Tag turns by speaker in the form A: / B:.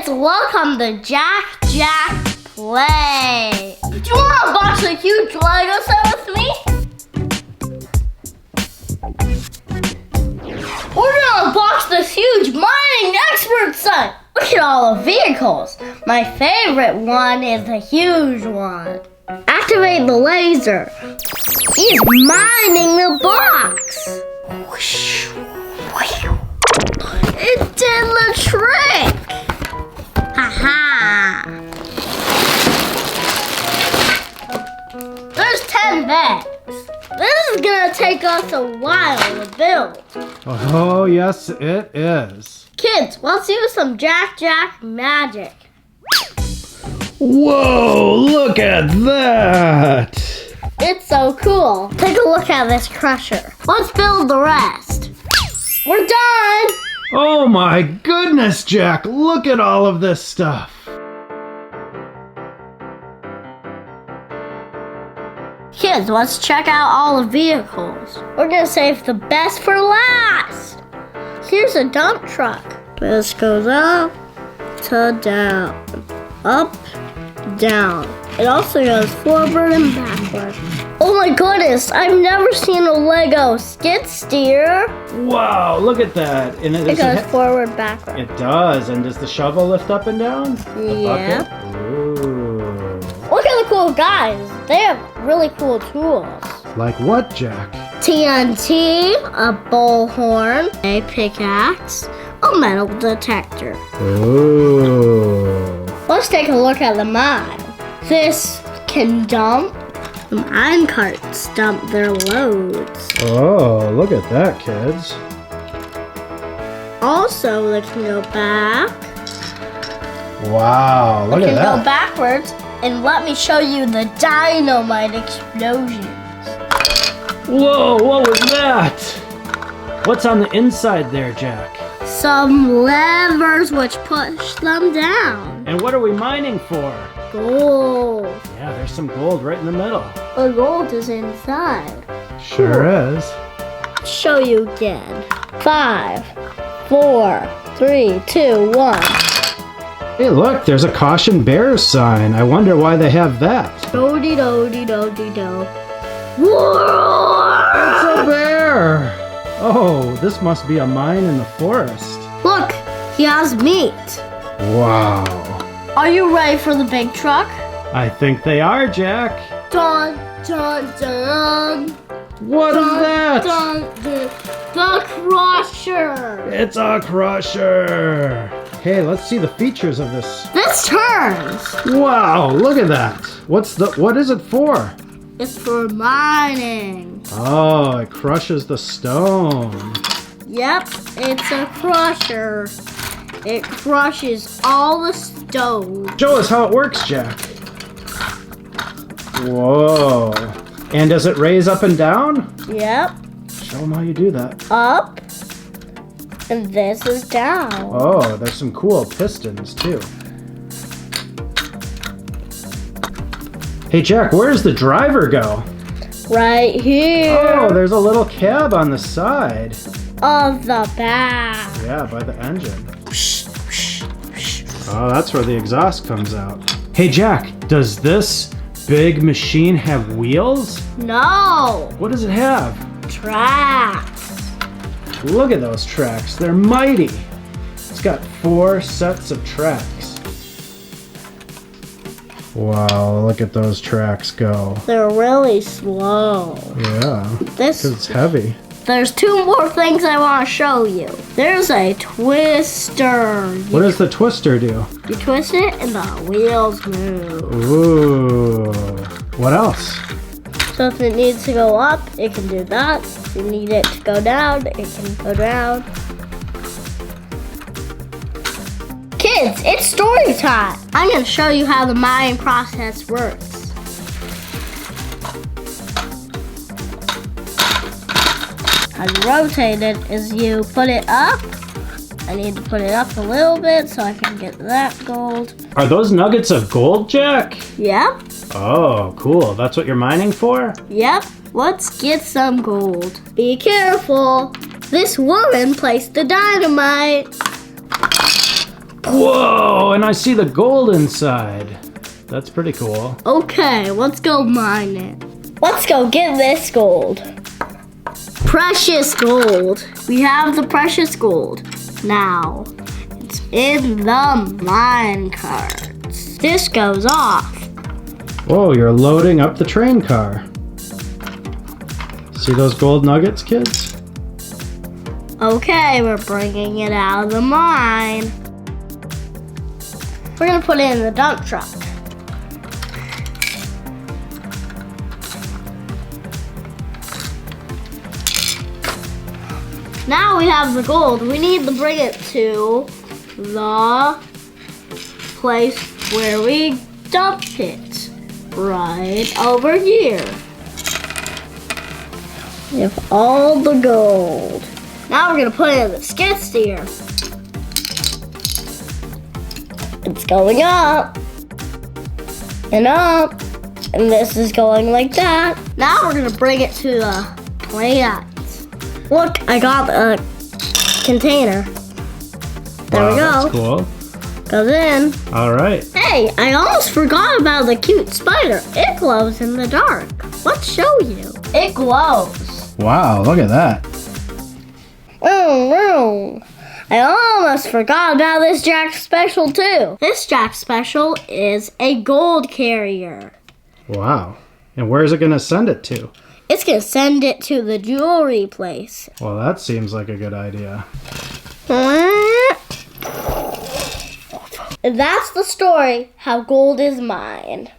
A: kids, welcome to JackJackPlays. Do you want to unbox a huge Lego set with me? We're gonna unbox this huge mining expert set. Look at all the vehicles. My favorite one is the huge one. Activate the laser. He's mining the box. It did the trick. Haha. There's 10 bags. This is gonna take us a while to build.
B: Oh, yes, it is.
A: Kids, let's use some Jack magic.
B: Whoa, look at that.
A: It's so cool. Take a look at this crusher. Let's build the rest. We're done.
B: Oh my goodness, Jack, look at all of this stuff.
A: Kids, let's check out all the vehicles. We're gonna save the best for last. Here's a dump truck. This goes up to down. Up, down. It also goes forward and backward. Oh my goodness, I've never seen a Lego skid steer.
B: Wow, look at that. And
A: It goes forward, backward.
B: It does. And does the shovel lift up and down?
A: Yeah.
B: Ooh.
A: Look at the cool guys. They have really cool tools.
B: Like what, Jack?
A: TNT, a bullhorn, a pickaxe, a metal detector.
B: Ooh.
A: Let's take a look at the mine. This can dump. The mine carts dump their loads.
B: Oh, look at that, kids.
A: Also, they can go back.
B: Wow, look
A: They
B: at
A: can
B: that.
A: go backwards. And let me show you the dynamite explosions.
B: Whoa, what was that? What's on the inside there, Jack?
A: Some levers which push them down.
B: And what are we mining for?
A: Gold.
B: Yeah, there's some gold right in the middle.
A: The gold is inside.
B: Sure is.
A: Show you again. 5, 4, 3, 2, 1.
B: Hey, look, there's a caution bears sign. I wonder why they have that.
A: Do-de-do-de-do-de-do.
B: It's a bear! Oh, this must be a mine in the forest.
A: Look, he has meat.
B: Wow.
A: Are you ready for the big truck?
B: I think they are, Jack.
A: Dun, dun, dun.
B: What is that?
A: Dun, dun. The crusher.
B: It's a crusher. Hey, let's see the features of this.
A: This turns.
B: Wow, look at that. What is it for?
A: It's for mining.
B: Oh, it crushes the stone.
A: Yep, it's a crusher. It crushes all the stone.
B: Show us how it works, Jack. Whoa. And does it raise up and down?
A: Yep.
B: Show them how you do that.
A: Up. And this is down.
B: Oh, there's some cool pistons, too. Hey, Jack, where does the driver go?
A: Right here.
B: Oh, there's a little cab on the side.
A: Of the back.
B: Yeah, by the engine. Oh, that's where the exhaust comes out. Hey, Jack, does this big machine have wheels?
A: No.
B: What does it have?
A: Tracks.
B: Look at those tracks. They're mighty. It's got 4 sets of tracks. Wow, look at those tracks go.
A: They're really slow.
B: Yeah, because it's heavy.
A: There's 2 more things I want to show you. There's a twister.
B: What does the twister do?
A: You twist it and the wheels move.
B: Ooh. What else?
A: So if it needs to go up, it can do that. If you need it to go down, it can go down. Kids, it's story time. I'm going to show you how the mining process works. How you rotate it is you put it up. I need to put it up a little bit so I can get that gold.
B: Are those nuggets of gold, Jack?
A: Yep.
B: Oh, cool. That's what you're mining for?
A: Yep. Let's get some gold. Be careful. This woman placed the dynamite.
B: Whoa, and I see the gold inside. That's pretty cool.
A: Okay, let's go mine it. Let's go get this gold. Precious gold. We have the precious gold. Now, it's in the mine carts. This goes off.
B: Whoa, you're loading up the train car. See those gold nuggets, kids?
A: Okay, we're bringing it out of the mine. We're gonna put it in the dump truck. Now we have the gold. We need to bring it to the place where we dumped it. Right over here. We have all the gold. Now we're gonna put it in the skid steer. It's going up and up, and this is going like that. Now we're gonna bring it to the plant. Look, I got a container. There we go.
B: That's cool.
A: Goes in.
B: All right.
A: Hey, I almost forgot about the cute spider. It glows in the dark. Let's show you. It glows.
B: Wow, look at that.
A: Oh, I almost forgot about this Jack Special too. This Jack Special is a gold carrier.
B: Wow. And where's it gonna send it to?
A: It's gonna send it to the jewelry place.
B: Well, that seems like a good idea.
A: And that's the story, how gold is mine.